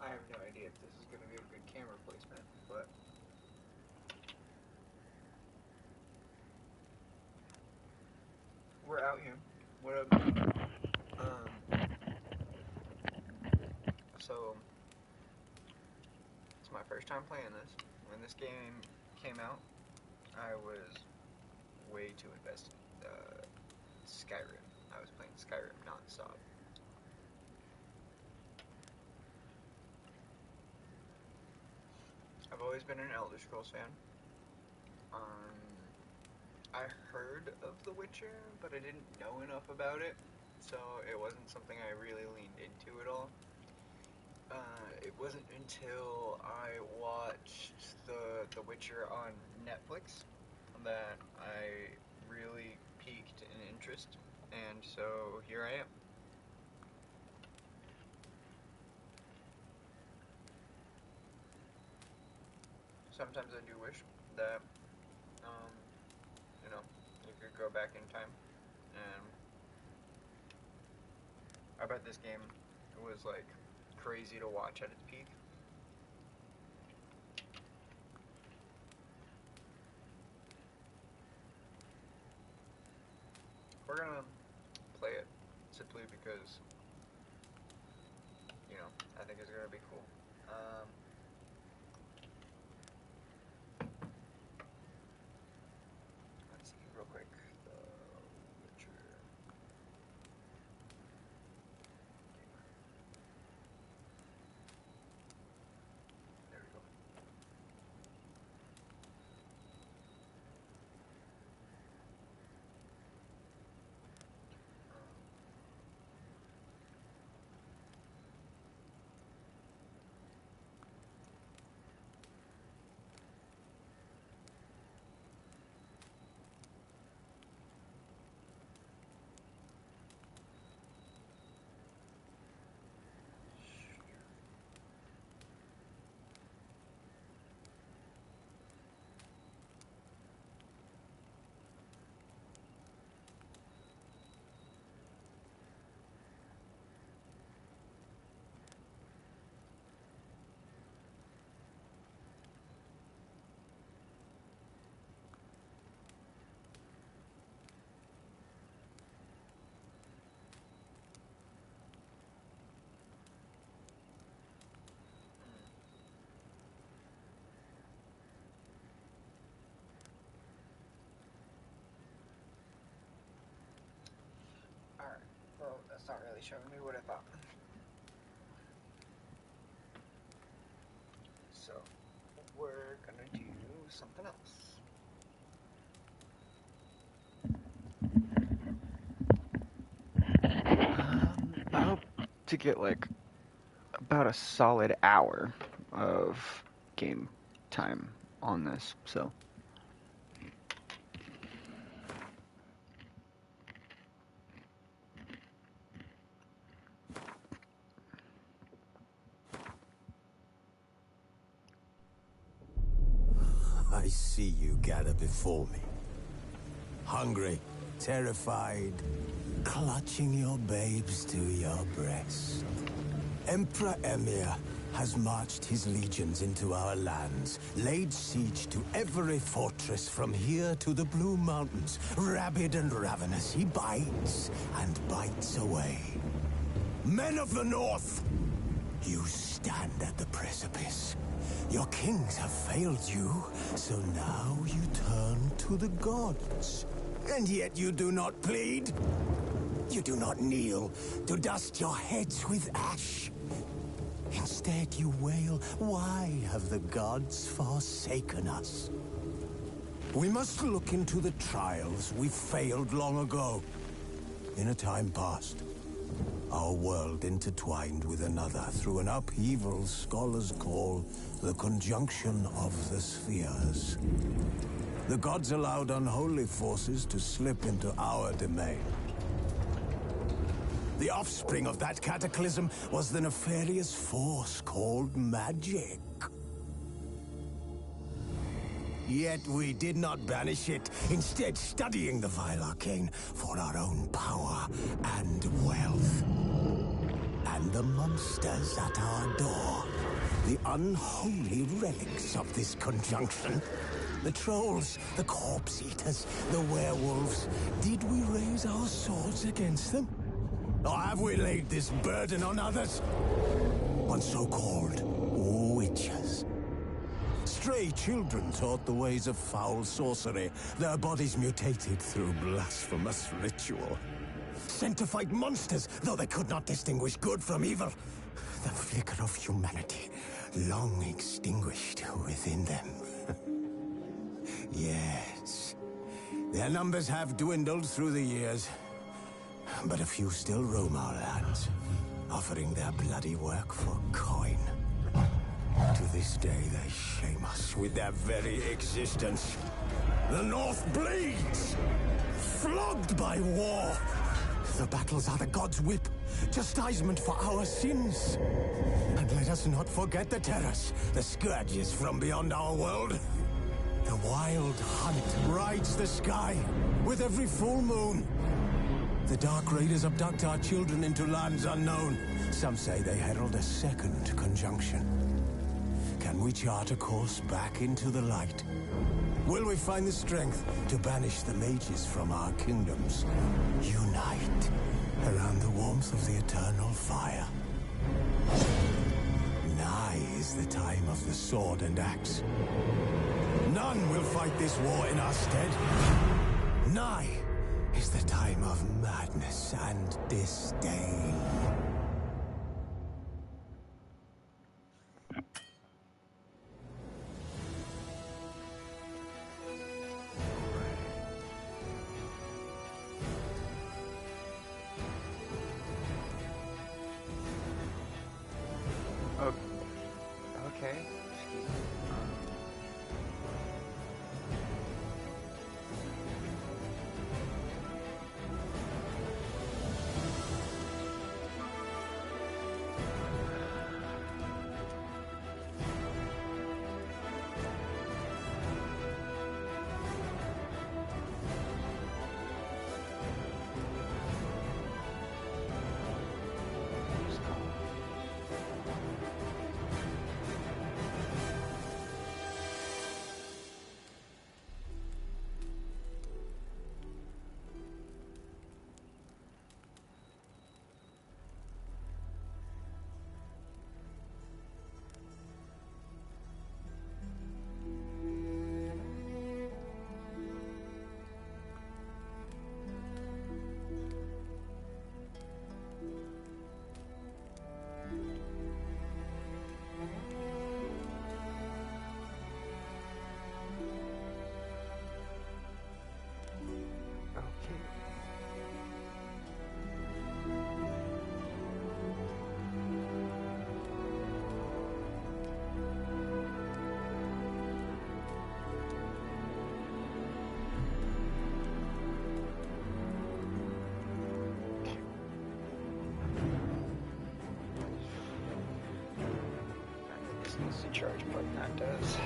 I have no idea if this is going to be a good camera placement, but we're out here. What up? So it's my first time playing this. When this game came out, I was way too invested in Skyrim. I was playing Skyrim non-stop. I've always been an Elder Scrolls fan. I heard of The Witcher, but I didn't know enough about it, so it wasn't something I really leaned into at all. It wasn't until I watched The Witcher on Netflix that I really piqued an interest, and so here I am. Sometimes I do wish that, you could go back in time, and I bet this game was like crazy to watch at its peak. We're gonna play it simply because, I think it's gonna be cool. Let's see real quick. The Witcher. There we go. Alright, well, that's not really showing me what I thought. So, we're gonna do something else. I hope to get like about a solid hour of game time on this, so. I see you gather before me. Hungry, terrified, clutching your babes to your breast. Emperor Emir has marched his legions into our lands, laid siege to every fortress from here to the Blue Mountains. Rabid and ravenous, he bites and bites away. Men of the North, you stand at the precipice. Your kings have failed you, so now you turn to the gods. And yet you do not plead. You do not kneel to dust your heads with ash. Instead you wail, why have the gods forsaken us? We must look into the trials we failed long ago. In a time past, our world intertwined with another through an upheaval scholars call the conjunction of the spheres. The gods allowed unholy forces to slip into our domain. The offspring of that cataclysm was the nefarious force called magic. Yet we did not banish it, instead studying the vile arcane for our own power and wealth. And and the monsters at our door. The unholy relics of this conjunction. The trolls, the corpse eaters, the werewolves. Did we raise our swords against them? Or have we laid this burden on others? On so-called witches. Stray children taught the ways of foul sorcery, their bodies mutated through blasphemous ritual. Sent to fight monsters, though they could not distinguish good from evil. The flicker of humanity, long extinguished within them. Yes, their numbers have dwindled through the years, but a few still roam our lands, offering their bloody work for coin. To this day, they shame us with their very existence. The North bleeds, flogged by war. The battles are the gods' whip, chastisement for our sins. And let us not forget the terrors, the scourges from beyond our world. The wild hunt rides the sky with every full moon. The Dark Raiders abduct our children into lands unknown. Some say they herald a second conjunction. Can we chart a course back into the light? Will we find the strength to banish the mages from our kingdoms? Unite around the warmth of the eternal fire. Nigh is the time of the sword and axe. None will fight this war in our stead. Nigh is the time of madness and disdain. Okay. Excuse me. Needs to charge, but that does.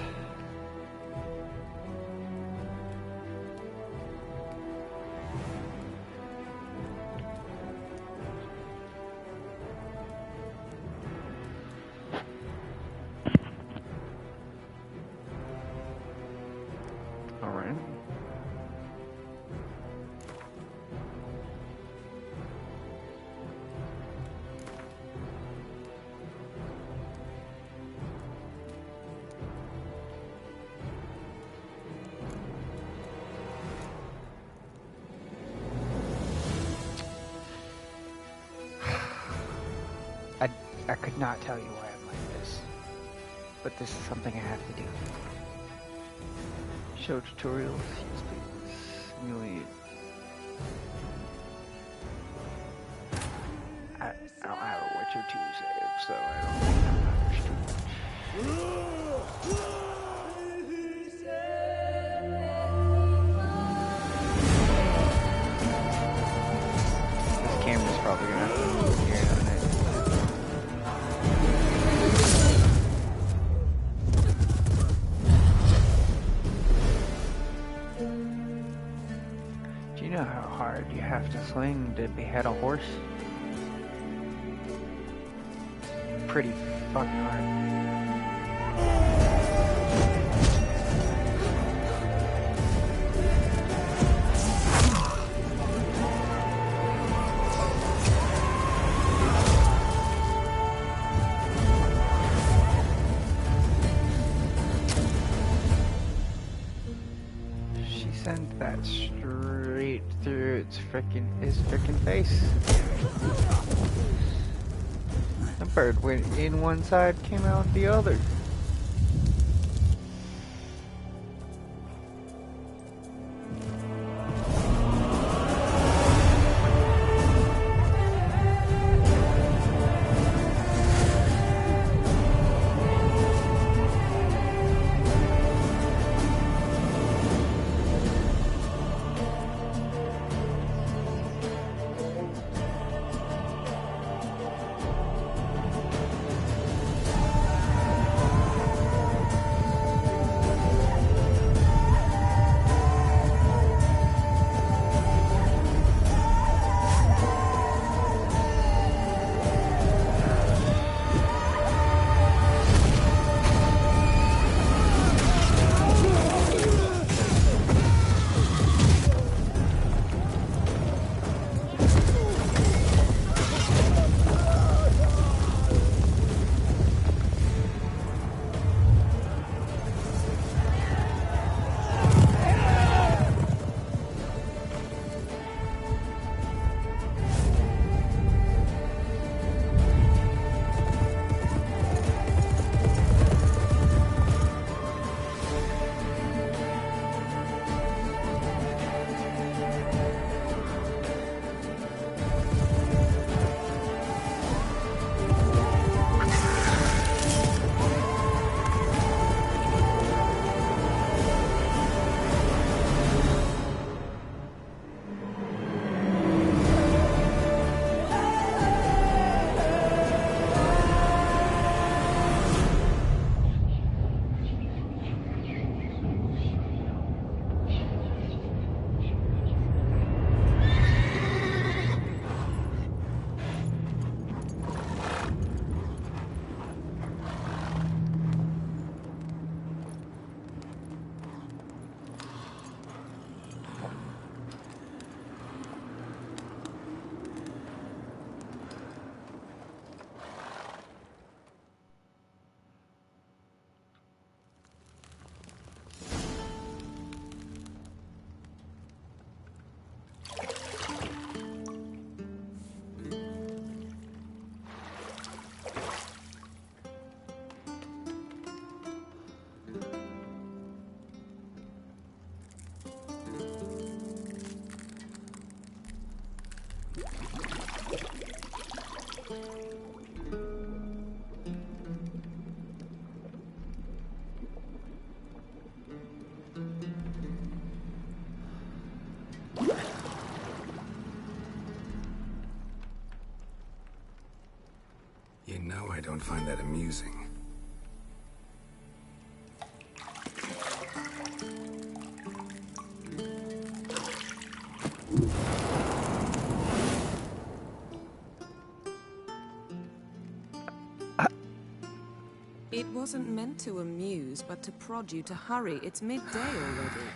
All right. I could not tell you why I'm like this, but this is something I have to do. Show tutorials, yes please. Simulate. I don't have a Witcher 2 save, so I don't think that matters too much. This camera's probably gonna have to move here in a minute. Do you know how hard you have to swing to behead a horse? pretty fucking hard. She sent that straight through his frickin' face. The bird went in one side, came out the other. You know I don't find that amusing. It wasn't meant to amuse, but to prod you to hurry. It's midday already.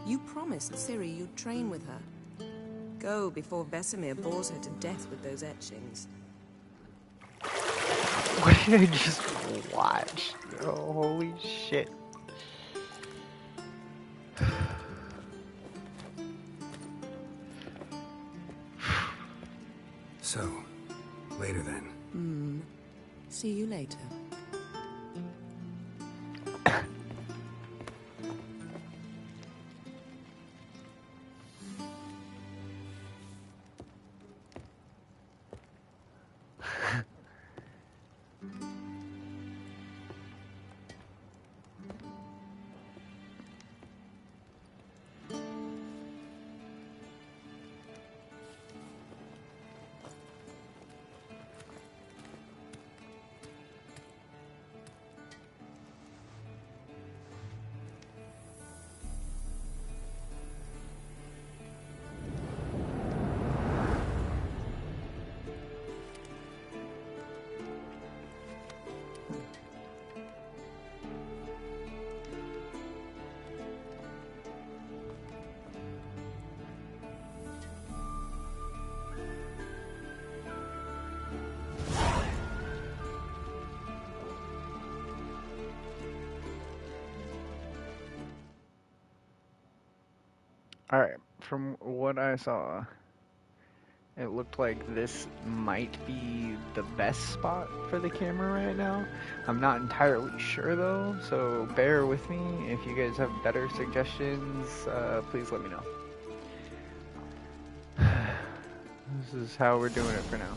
You promised Ciri you'd train with her. Go before Vesemir bores her to death with those etchings. What did I just watch? Oh, holy shit. So, later then. See you later. Alright, from what I saw, it looked like this might be the best spot for the camera right now. I'm not entirely sure though, so bear with me. If you guys have better suggestions, please let me know. This is how we're doing it for now.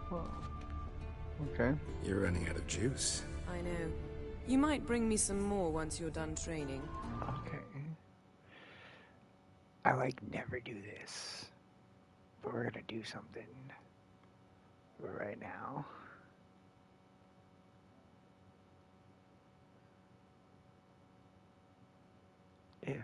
Whoa. Okay. You're running out of juice. I know. You might bring me some more once you're done training. Okay. I never do this, but we're gonna do something right now. If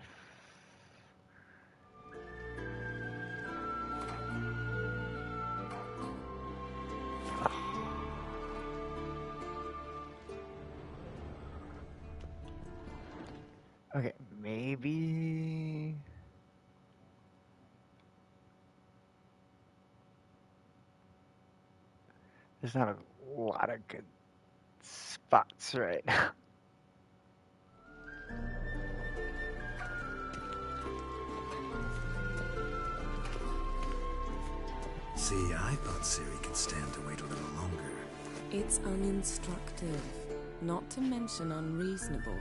okay, maybe there's not a lot of good spots right now. See, I thought Siri could stand to wait a little longer. It's uninstructive, not to mention unreasonable.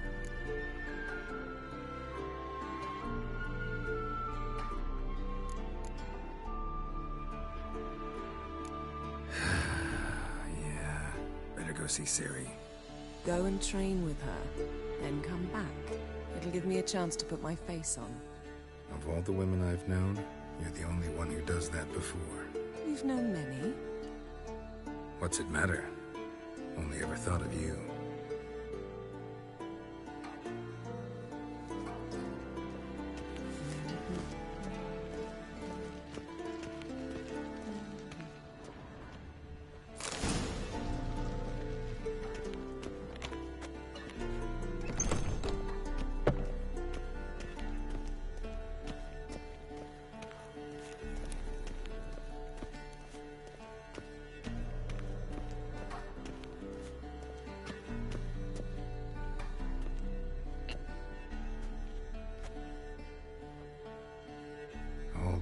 Yeah, better go see Siri. Go and train with her, then come back. It'll give me a chance to put my face on. Of all the women I've known, you're the only one who does that before. You've known many. What's it matter? Only ever thought of you.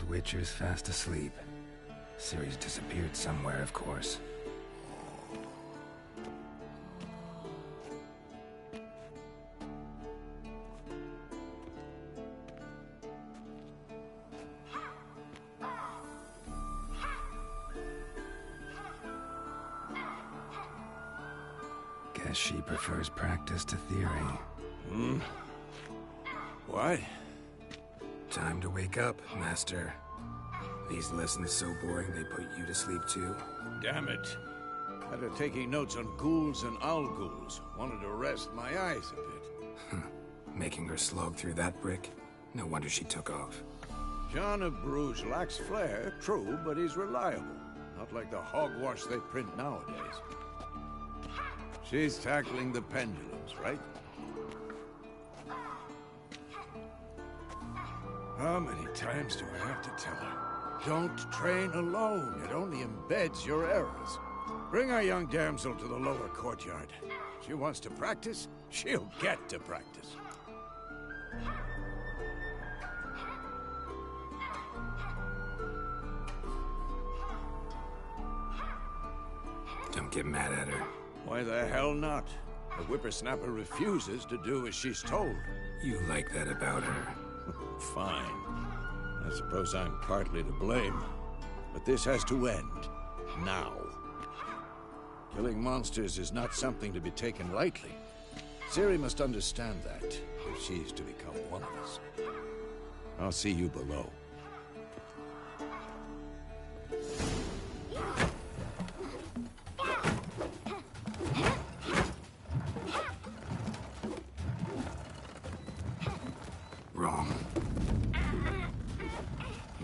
Witcher's fast asleep. Ciri's disappeared somewhere, of course. Guess she prefers practice to theory. What? Time to wake up, Master. These lessons so boring they put you to sleep too. Damn it. After taking notes on ghouls and owl ghouls, wanted to rest my eyes a bit. Making her slog through that brick? No wonder she took off. John of Bruges lacks flair, true, but he's reliable. Not like the hogwash they print nowadays. She's tackling the pendulums, right? How many times do I have to tell her? Don't train alone. It only embeds your errors. Bring our young damsel to the lower courtyard. She wants to practice, she'll get to practice. Don't get mad at her. Why the hell not? The whippersnapper refuses to do as she's told. You like that about her. Fine. I suppose I'm partly to blame. But this has to end. Now. Killing monsters is not something to be taken lightly. Ciri must understand that, if she's to become one of us. I'll see you below.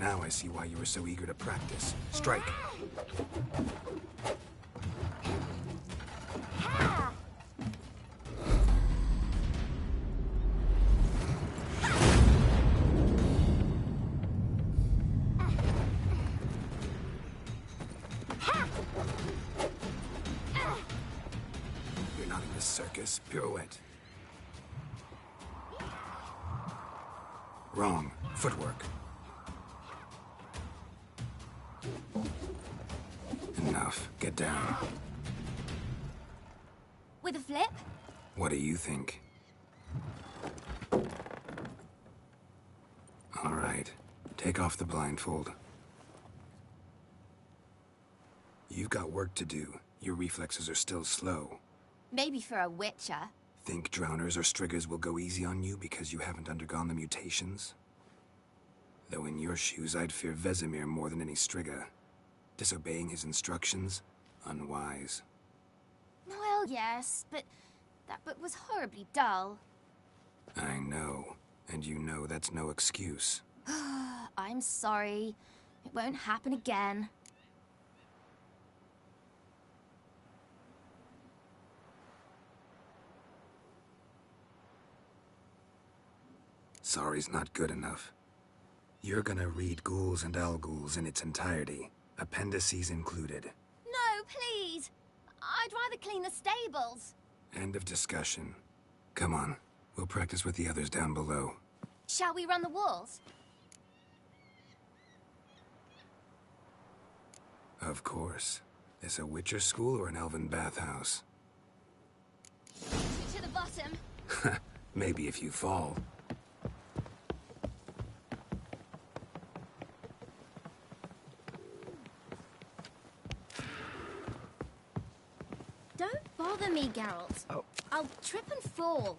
Now I see why you were so eager to practice. Strike. You're not in this circus. Pirouette. Wrong. Footwork. Enough. Get down. With a flip? What do you think? All right. Take off the blindfold. You've got work to do. Your reflexes are still slow. Maybe for a witcher. Think drowners or striggers will go easy on you because you haven't undergone the mutations? Though in your shoes, I'd fear Vesemir more than any strigger. Disobeying his instructions? Unwise. Well, yes, but that book was horribly dull. I know. And you know that's no excuse. I'm sorry. It won't happen again. Sorry's not good enough. You're gonna read Ghouls and Al-Ghouls in its entirety, appendices included. No, please! I'd rather clean the stables. End of discussion. Come on, we'll practice with the others down below. Shall we run the walls? Of course. This a Witcher school or an elven bathhouse? To the bottom. Maybe if you fall. Don't bother me, Geralt. Oh. I'll trip and fall.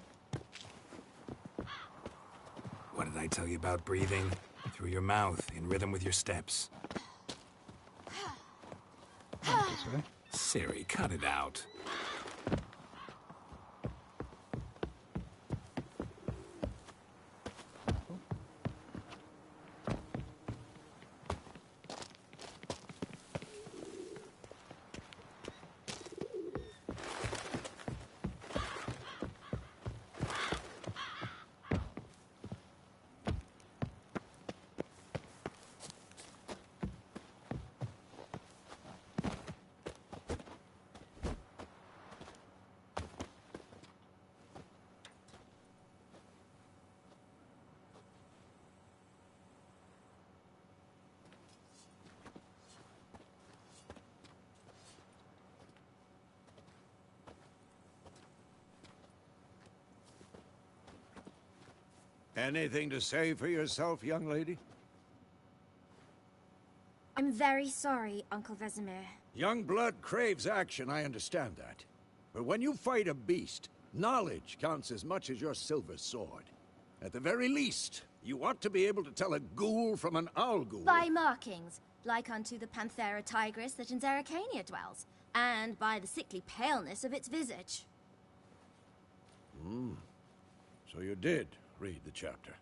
What did I tell you about breathing? Through your mouth, in rhythm with your steps. This way. Siri, cut it out. Anything to say for yourself, young lady? I'm very sorry, Uncle Vesemir. Young blood craves action, I understand that. But when you fight a beast, knowledge counts as much as your silver sword. At the very least, you ought to be able to tell a ghoul from an owl-ghoul. By markings, like unto the Panthera tigris that in Zerrikania dwells, and by the sickly paleness of its visage. So you did read the chapter.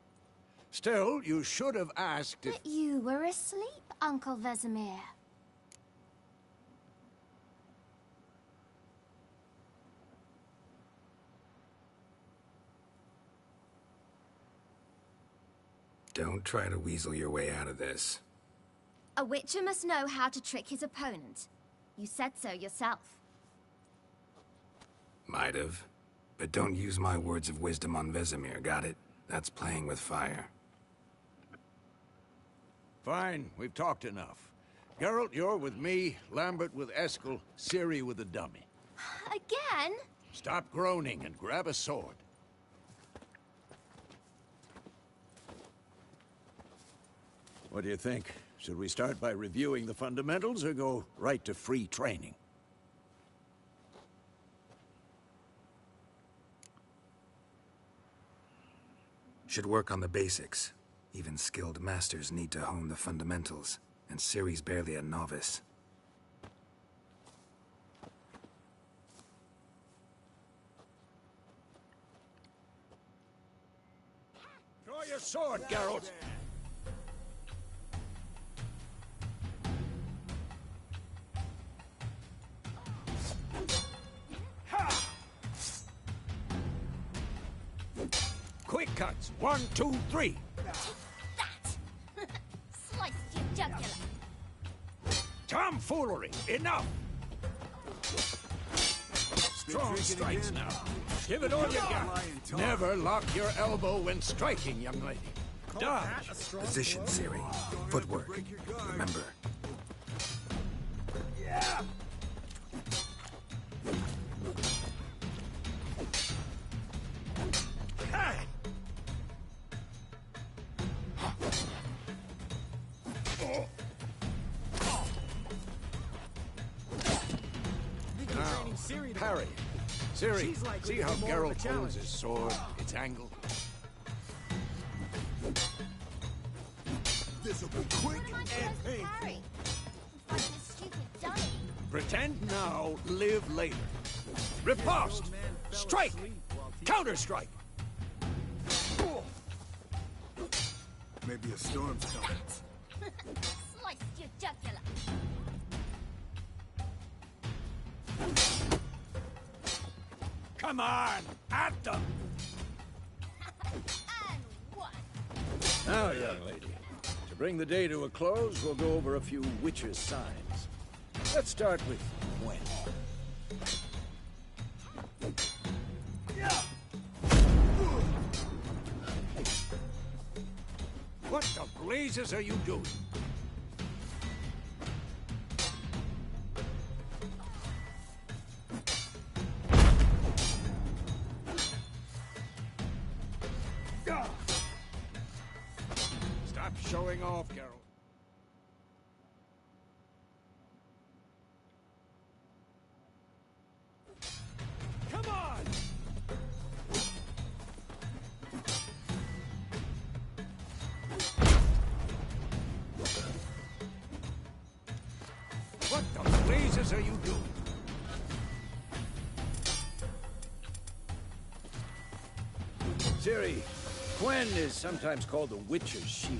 Still, you should have asked if... But you were asleep, Uncle Vesemir. Don't try to weasel your way out of this. A witcher must know how to trick his opponent. You said so yourself. Might have. But don't use my words of wisdom on Vesemir, got it? That's playing with fire. Fine, we've talked enough. Geralt, you're with me, Lambert with Eskel, Ciri with the dummy. Again? Stop groaning and grab a sword. What do you think? Should we start by reviewing the fundamentals or go right to free training? Should work on the basics. Even skilled masters need to hone the fundamentals, and Ciri's barely a novice. Draw your sword, Geralt! uppercuts. 1, 2, 3. That! Sliced your jugular. Tomfoolery! Enough! Strong strikes now. Give it all you got. Never lock your elbow when striking, young lady. Dodge. Position, Siri. Footwork. Remember. Yeah. Parry. Siri, see how Geralt holds his sword, its angle? This'll be quick and painful. Harry. Fight this stupid dummy. Pretend now, live later. Riposte! Strike! Counter-strike! Maybe a storm's coming. Sliced your jugular. Come on! At them! And one. Now, young lady, to bring the day to a close, we'll go over a few witches' signs. Let's start with Gwen. What the blazes are you doing? Stop showing off, Geralt. Come on! What the blazes are you doing? Ciri, Gwen is sometimes called the Witcher's Shield.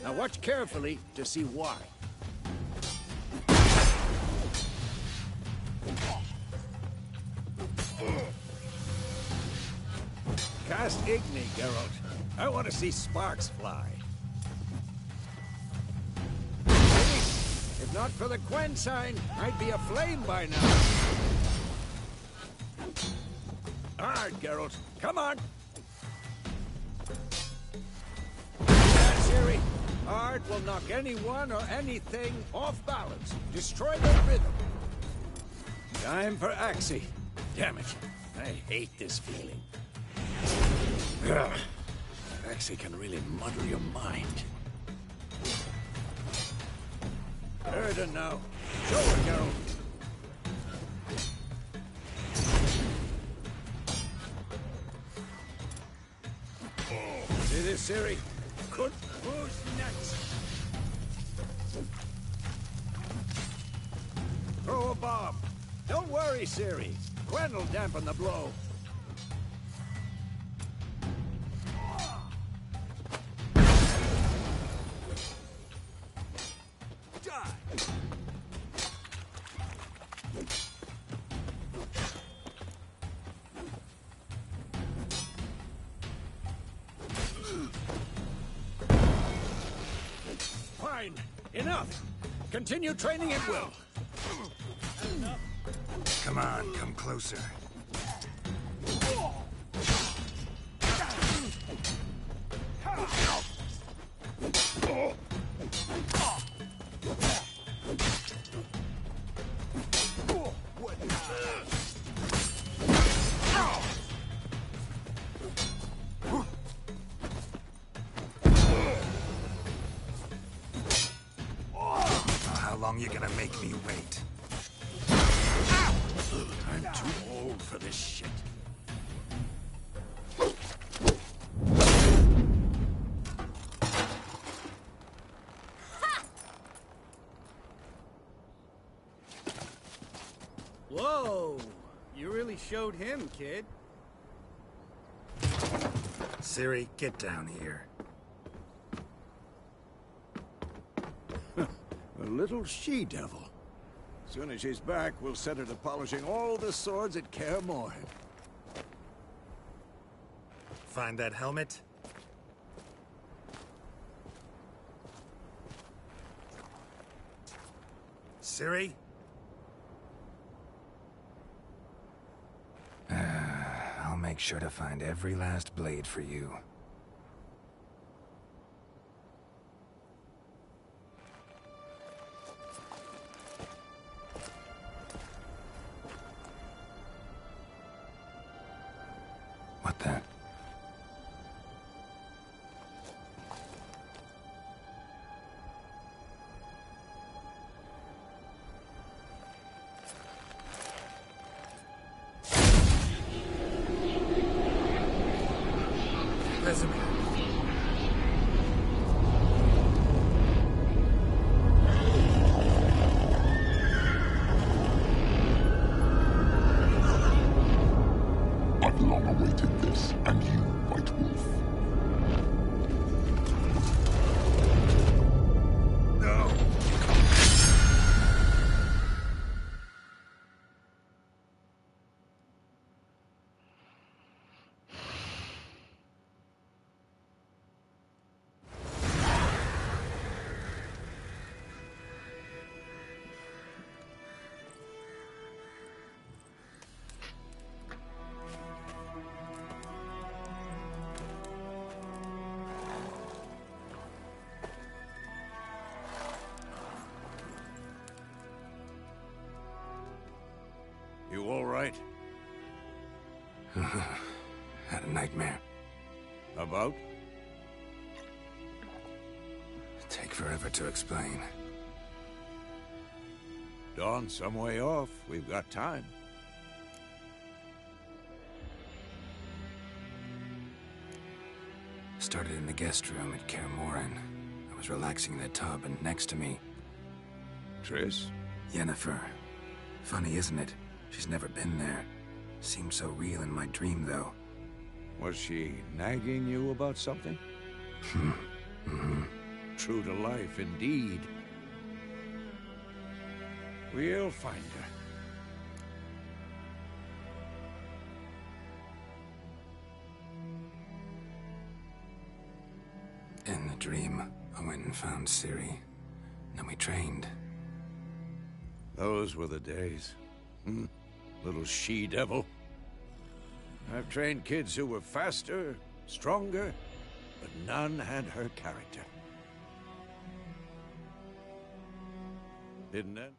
Now watch carefully to see why. Cast Igni, Geralt. I want to see sparks fly. If not for the Gwen sign, I'd be aflame by now. Hard, Geralt. Come on. Ciri, art will knock anyone or anything off balance. Destroy their rhythm. Time for Axie. Damn it. I hate this feeling. Ugh. Axie can really muddle your mind. Erden now. Show her, Geralt. See this, Ciri? Good. Who's next? Throw a bomb. Don't worry, Ciri. Gwen will dampen the blow. Fine. Enough. Continue training at will. Come on, come closer. How long you gonna make me wait? I'm too old for this shit. Whoa! You really showed him, kid. Ciri, get down here. A little she-devil. Soon as she's back, we'll set her to polishing all the swords at Kaer Morhen. Find that helmet? Siri? I'll make sure to find every last blade for you. What the? Vesemir. I've long awaited this, and you, White Wolf. No. You all right? Had a nightmare. About? Take forever to explain. Dawn's some way off. We've got time. Started in the guest room at Kaer Morhen. I was relaxing in the tub, and next to me, Triss? Yennefer. Funny, isn't it? She's never been there. Seemed so real in my dream, though. Was she nagging you about something? True to life, indeed. We'll find her. In the dream, I went and found Ciri. Then we trained. Those were the days. Little she-devil. I've trained kids who were faster, stronger, but none had her character. Didn't it?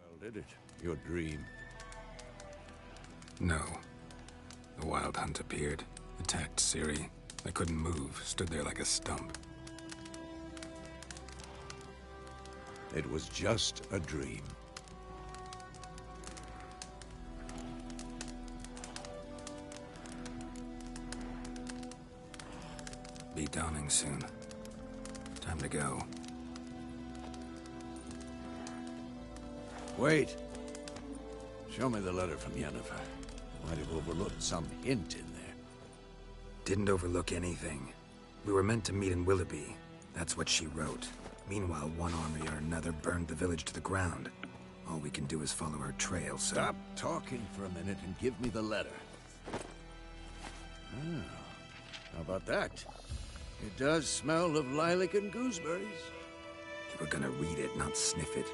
Well, did it? Your dream? No. The Wild Hunt appeared, attacked Ciri. I couldn't move, stood there like a stump. It was just a dream. Be dawning soon. Time to go. Wait. Show me the letter from Yennefer. Might have overlooked some hint in there. Didn't overlook anything. We were meant to meet in Willoughby. That's what she wrote. Meanwhile, one army or another burned the village to the ground. All we can do is follow her trail, so... Stop talking for a minute and give me the letter. Ah, how about that? It does smell of lilac and gooseberries. You were gonna read it, not sniff it.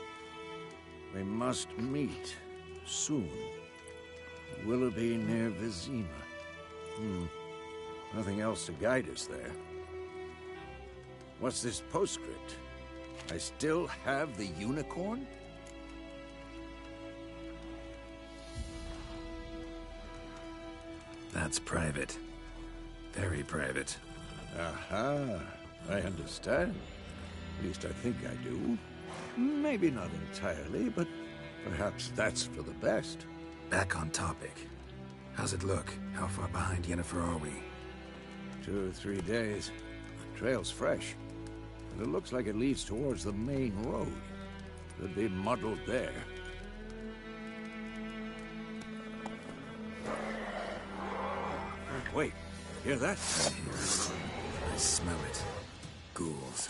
We must meet. Soon. Willoughby near Vizima. Nothing else to guide us there. What's this postscript? I still have the unicorn? That's private. Very private. Aha, I understand. At least I think I do. Maybe not entirely, but perhaps that's for the best. Back on topic. How's it look? How far behind Yennefer are we? 2 or 3 days. Trail's fresh. And it looks like it leads towards the main road. Could be muddled there. Wait, hear that? I smell it. Ghouls.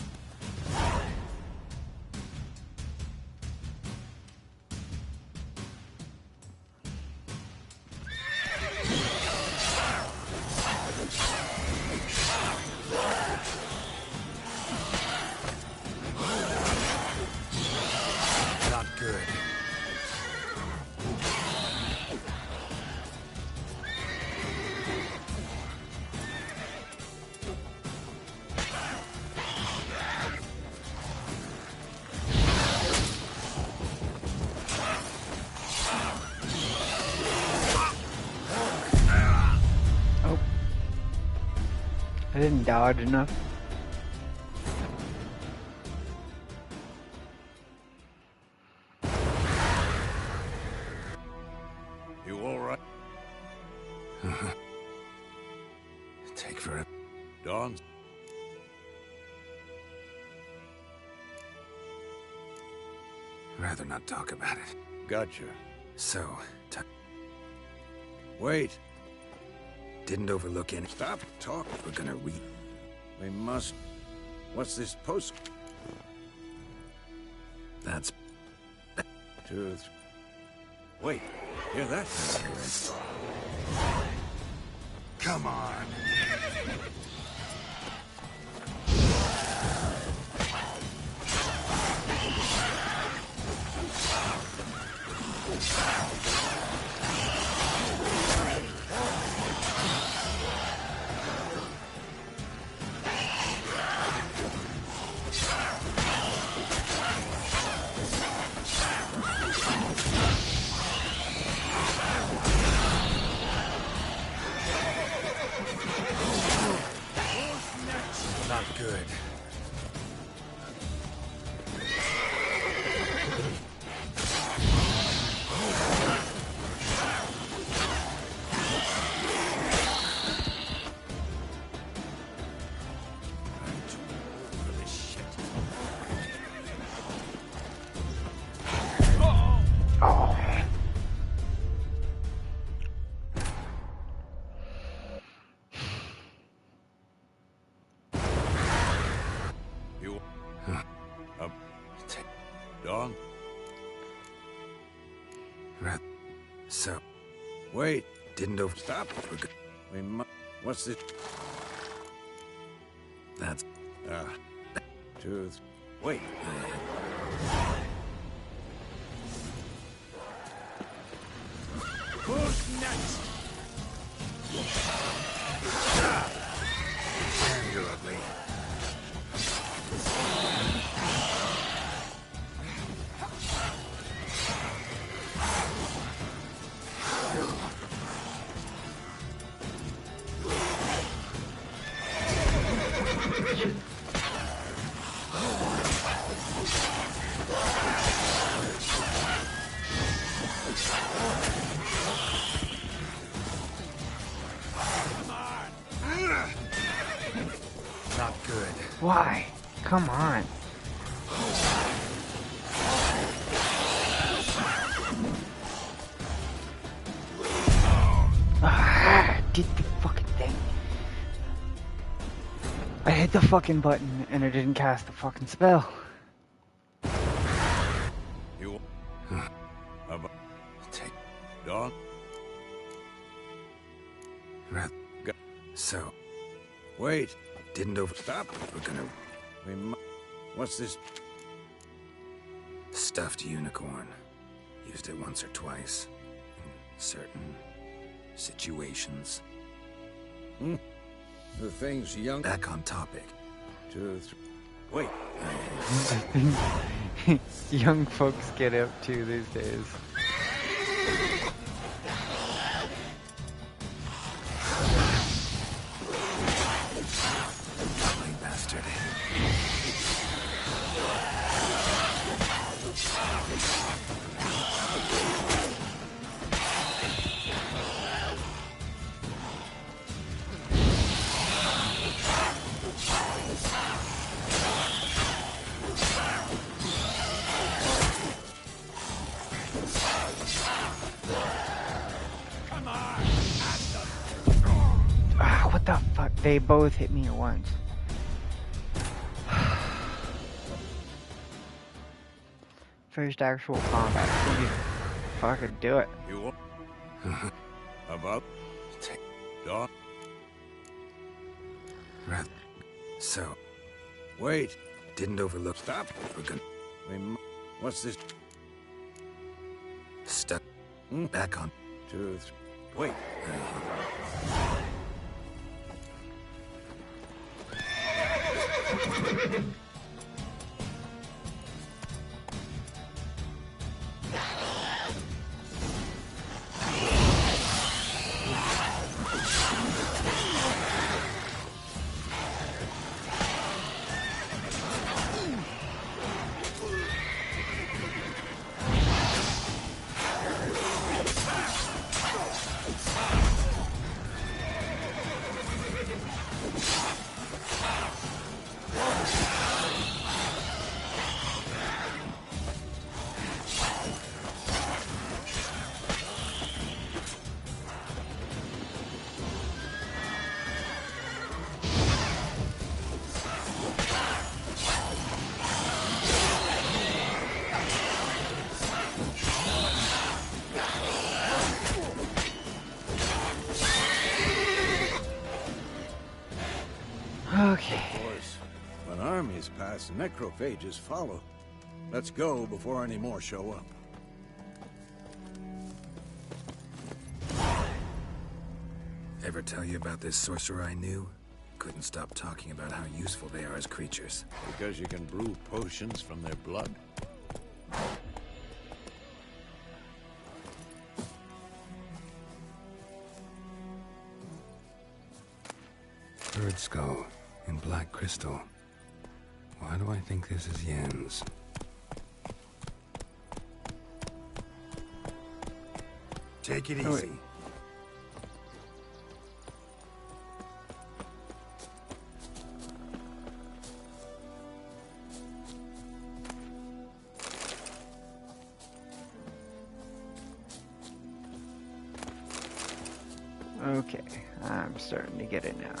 I didn't dodge enough. You alright? Take forever. Dawn? Rather not talk about it. Gotcha. So, Wait. didn't overlook any. Stop talk. We're gonna read. We must... What's this post? That's 2, 3... Wait. Hear that? Come on. not good. Dawn? So, Wait. didn't over... Stop. We're good. We must... What's this? That's... 2, 3... Wait. Who's next? Damn, you're ugly. Not good. Why? Come on. Did the fucking thing. I hit the fucking button and it didn't cast the fucking spell. You... Take... Dawn? So, Wait. didn't over... Stop. We're gonna... We must... What's this? Stuffed unicorn. Used it once or twice. In certain... situations. The thing's young... Back on topic. 2, 3... Wait. Young folks get up to these days. Ugly bastard. Ah, what the fuck? They both hit me at once. First actual combat. Please. Fucking do it. You... About... Take... Dawn? So, Wait. didn't overlook... Stop. We're gonna... We must... What's this? Stuck... Back on... 2, 3... Wait. Zombies pass, necrophages follow. Let's go before any more show up. Ever tell you about this sorcerer I knew? Couldn't stop talking about how useful they are as creatures. Because you can brew potions from their blood? Bird skull in black crystal. Why do I think this is Yen's? Take it Oh, easy. wait. Okay, I'm starting to get it now.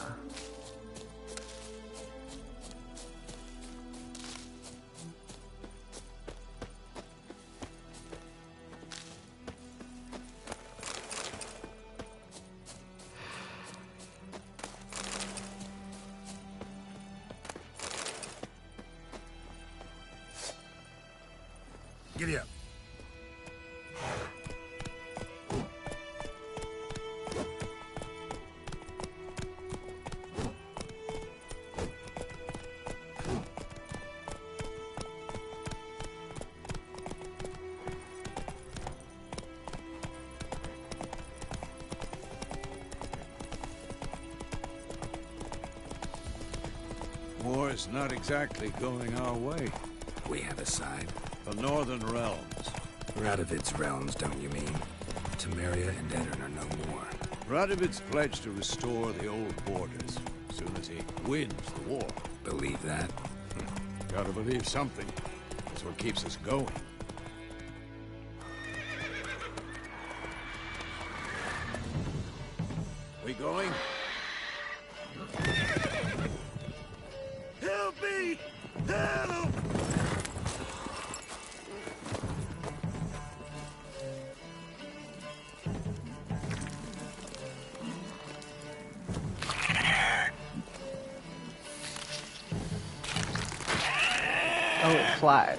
Giddy up. War's not exactly going our way. We have a side. The Northern Realms. Radovid's realms, don't you mean? Temeria and Edirn are no more. Radovid's pledged to restore the old borders as soon as he wins the war. Believe that? Gotta believe something. That's what keeps us going. We going? Help me! Help! Oh, it flies.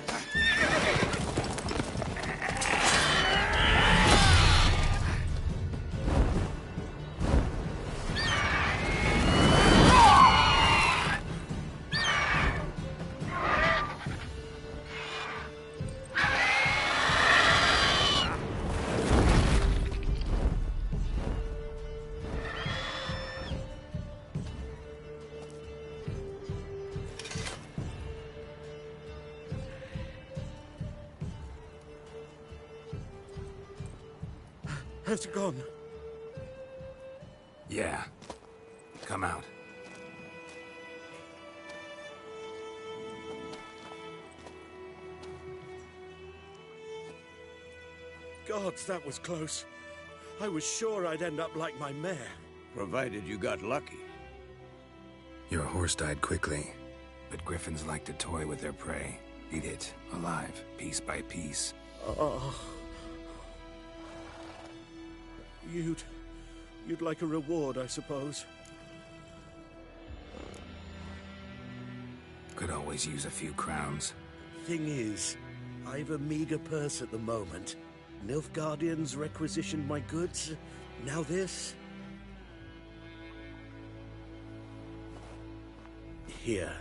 Has it gone? Yeah. Come out. Gods, that was close. I was sure I'd end up like my mare. Provided you got lucky. Your horse died quickly, but griffins like to toy with their prey. Eat it, alive, piece by piece. Oh. You'd like a reward, I suppose. Could always use a few crowns. Thing is, I've a meager purse at the moment. Nilfgaardians requisitioned my goods. Now this. Here.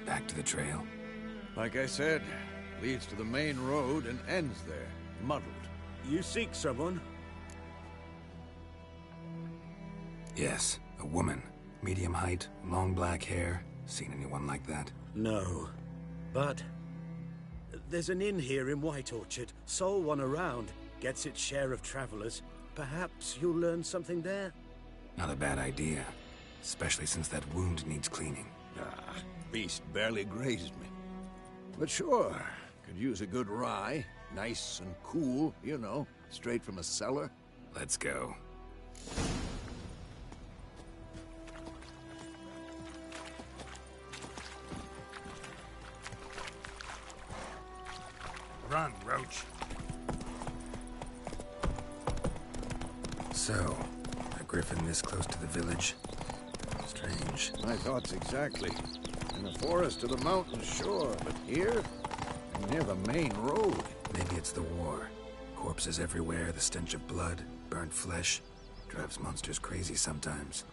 Back to the trail. Like I said, leads to the main road and ends there, muddled. You seek someone? Yes, a woman. Medium height, long black hair. Seen anyone like that? No. But there's an inn here in White Orchard. Sole one around. Gets its share of travelers. Perhaps you'll learn something there? Not a bad idea. Especially since that wound needs cleaning. Ah, beast barely grazed me. But sure, could use a good rye. Nice and cool, you know, straight from a cellar. Let's go. Run, Roach. So, a griffin this close to the village. Strange. My thoughts exactly. In the forest to the mountain, sure, but here? Near the main road. Maybe it's the war. Corpses everywhere, the stench of blood, burnt flesh. Drives monsters crazy sometimes.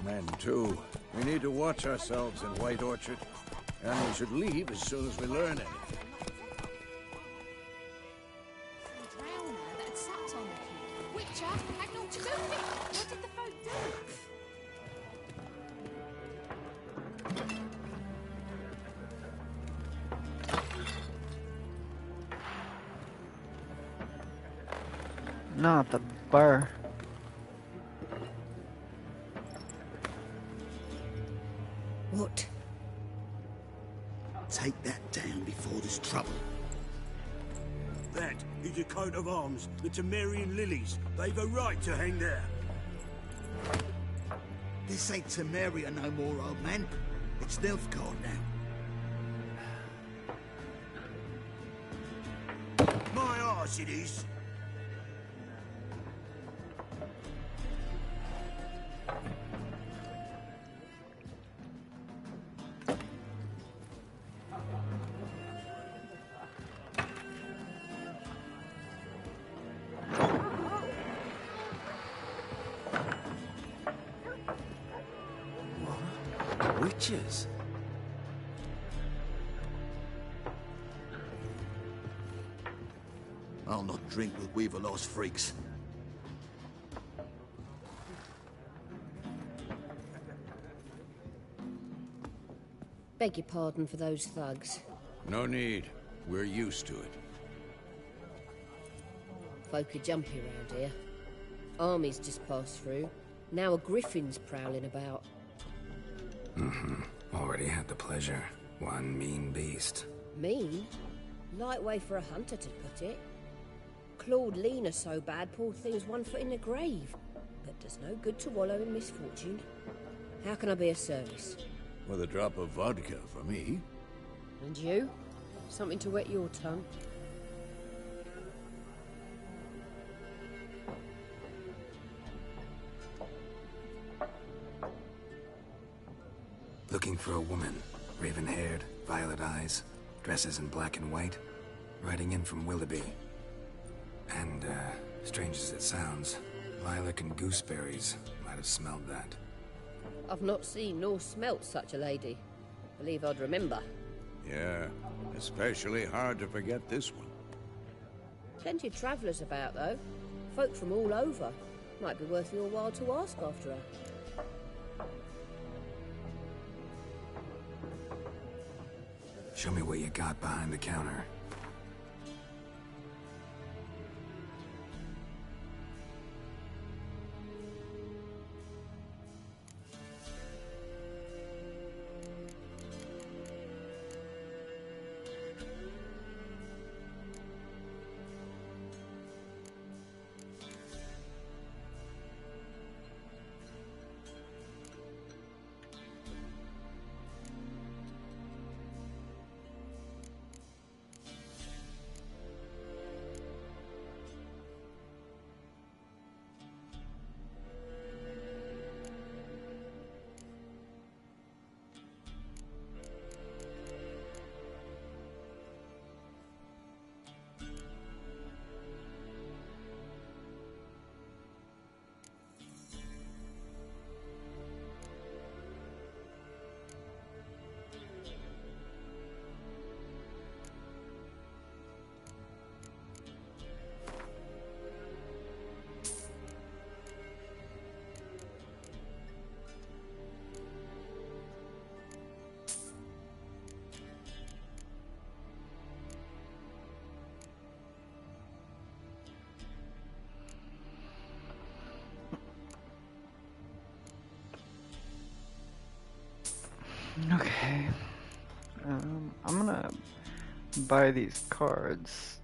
Men, too. We need to watch ourselves in White Orchard. And we should leave as soon as we learn anything. Not the bar. What? Take that down before there's trouble. That is a coat of arms, the Temerian lilies. They've a right to hang there. This ain't Temeria no more, old man. It's Nilfgaard now. My arse it is. Witches? I'll not drink with Weaverlost freaks. Beg your pardon for those thugs. No need. We're used to it. Folk are jumpy around here. Armies just passed through. Now a griffin's prowling about. Already had the pleasure. One mean beast. Mean? Light way for a hunter to put it. Clawed Lena so bad, poor thing's 1 foot in the grave. But does no good to wallow in misfortune. How can I be of service? With a drop of vodka for me. And you? Something to wet your tongue? Looking for a woman. Raven-haired, violet eyes, dresses in black and white. Riding in from Willoughby. And, strange as it sounds, lilac and gooseberries might have smelled that. I've not seen nor smelt such a lady. Believe I'd remember. Yeah, especially hard to forget this one. Plenty of travellers about, though. Folk from all over. Might be worth your while to ask after her. Show me what you got behind the counter. Okay. I'm gonna buy these cards.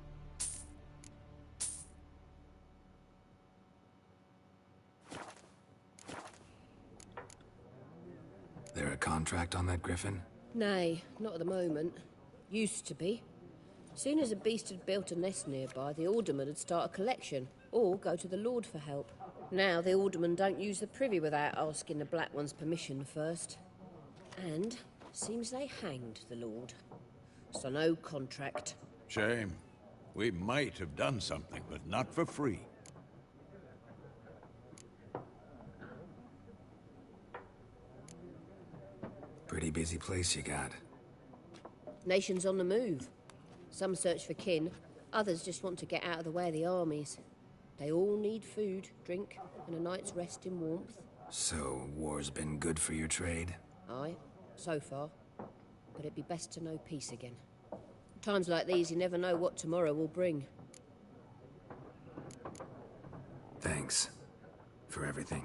There a contract on that griffin? Nay, not at the moment. Used to be. Soon as a beast had built a nest nearby, the alderman would start a collection, or go to the Lord for help. Now the aldermen don't use the privy without asking the Black One's permission first. And seems they hanged the Lord. So no contract. Shame. We might have done something, but not for free. Pretty busy place you got. Nations on the move. Some search for kin, others just want to get out of the way of the armies. They all need food, drink, and a night's rest in warmth. So, war's been good for your trade? Aye, so far. But it'd be best to know peace again. Times like these, you never know what tomorrow will bring. Thanks. For everything.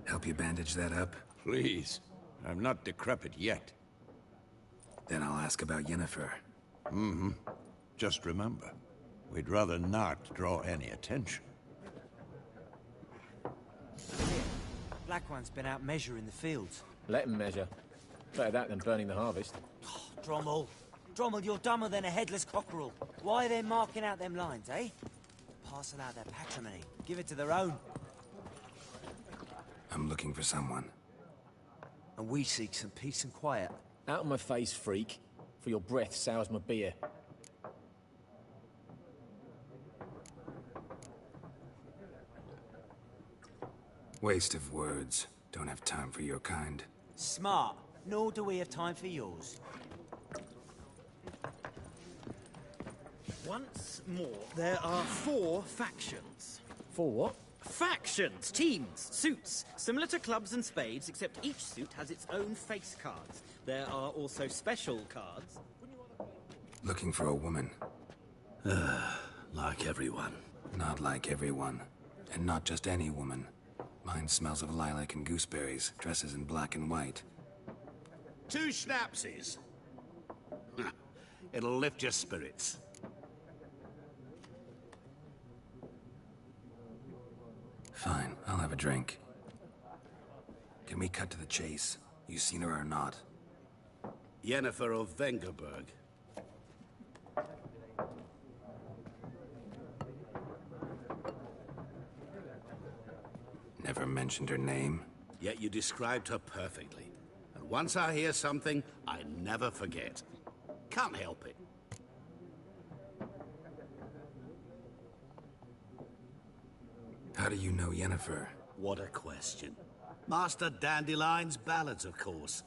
Help you bandage that up? Please. I'm not decrepit yet. Then I'll ask about Yennefer. Mm-hmm. Just remember, we'd rather not draw any attention. Black One's been out measuring the fields. Let him measure. Better that than burning the harvest. Oh, Drommel. Drommel, you're dumber than a headless cockerel. Why are they marking out them lines, eh? Parcel out their patrimony. Give it to their own. I'm looking for someone. And we seek some peace and quiet. Out of my face, freak. For your breath sours my beer. Waste of words. Don't have time for your kind. Smart. Nor do we have time for yours. Once more, there are 4 factions. 4 what? Factions, teams, suits. Similar to clubs and spades, except each suit has its own face cards. There are also special cards. Looking for a woman. Like everyone. Not like everyone. And not just any woman. Mine smells of lilac and gooseberries, dresses in black and white. 2 schnapsies. It'll lift your spirits. Fine, I'll have a drink. Can we cut to the chase? You seen her or not? Yennefer of Vengerberg. Never mentioned her name. Yet you described her perfectly. And once I hear something, I never forget. Can't help it. How do you know Yennefer? What a question. Master Dandelion's ballads, of course.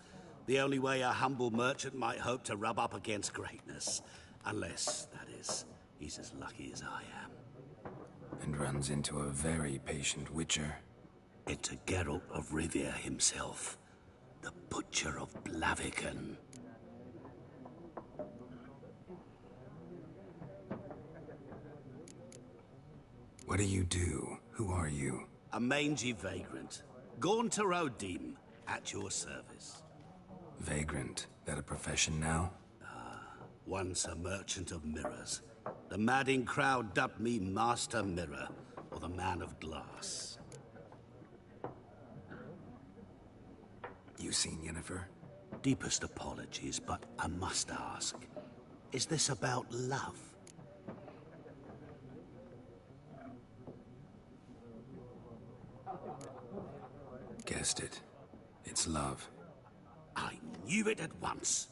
The only way a humble merchant might hope to rub up against greatness. Unless, that is, he's as lucky as I am. And runs into a very patient witcher. Into Geralt of Rivia himself. The Butcher of Blaviken. What do you do? Who are you? A mangy vagrant. Gaunter O'Deem, at your service. Vagrant? That a profession now? Once a merchant of mirrors. The madding crowd dubbed me Master Mirror, or the Man of Glass. You seen Yennefer? Deepest apologies, but I must ask. Is this about love? Guessed it. It's love. I knew it at once.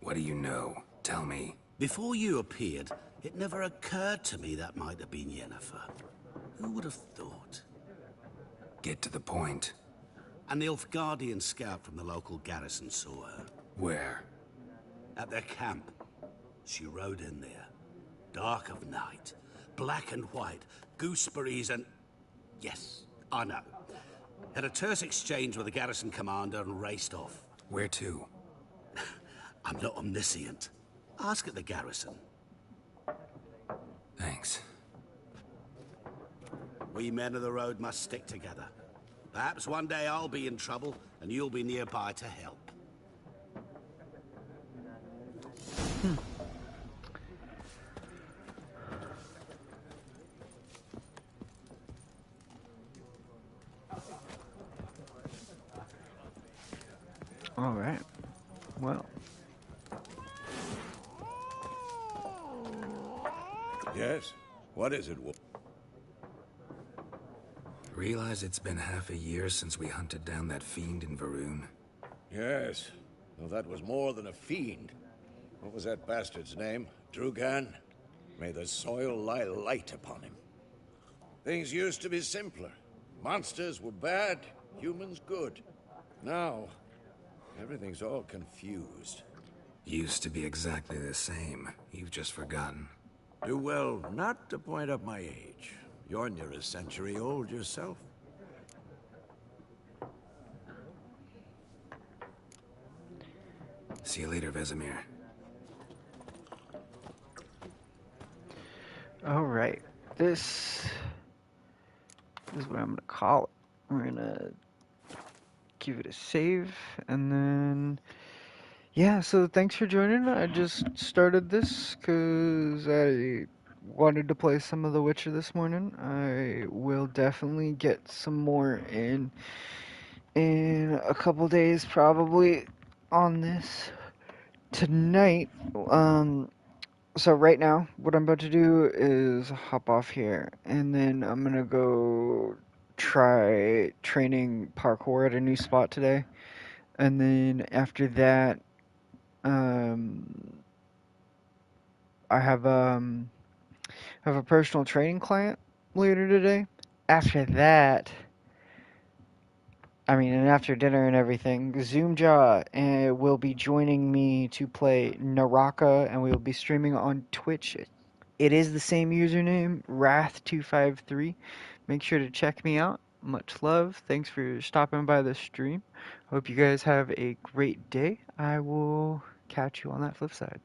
What do you know? Tell me. Before you appeared, it never occurred to me that might have been Yennefer. Who would have thought? Get to the point. A Nilfgaardian scout from the local garrison saw her. Where? At their camp. She rode in there. Dark of night. Black and white. Gooseberries and... Yes, I know. Had a terse exchange with the garrison commander and raced off. Where to? I'm not omniscient. Ask at the garrison. Thanks. We men of the road must stick together. Perhaps one day I'll be in trouble, and you'll be nearby to help. Alright. Well. Yes? What is it, Wolf? Realize it's been half a year since we hunted down that fiend in Varun? Yes. Well, that was more than a fiend. What was that bastard's name? Drugan? May the soil lie light upon him. Things used to be simpler. Monsters were bad, humans good. Now, everything's all confused. Used to be exactly the same. You've just forgotten. Do well not to point up my age. You're near a century old yourself. See you later, Vesemir. Alright. This is what I'm going to call it. We're going to give it a save, and then... Yeah, so thanks for joining. I just started this because I wanted to play some of The Witcher this morning. I will definitely get some more in a couple days, probably, on this tonight. So right now, what I'm about to do is hop off here, and then I'm gonna go try training parkour at a new spot today, and then after that, I have a personal training client later today. After that, and after dinner and everything, Zoomjaw will be joining me to play Naraka, and we will be streaming on Twitch. It is the same username, Wrath253. Make sure to check me out. Much love. Thanks for stopping by the stream. Hope you guys have a great day. I will catch you on that flip side.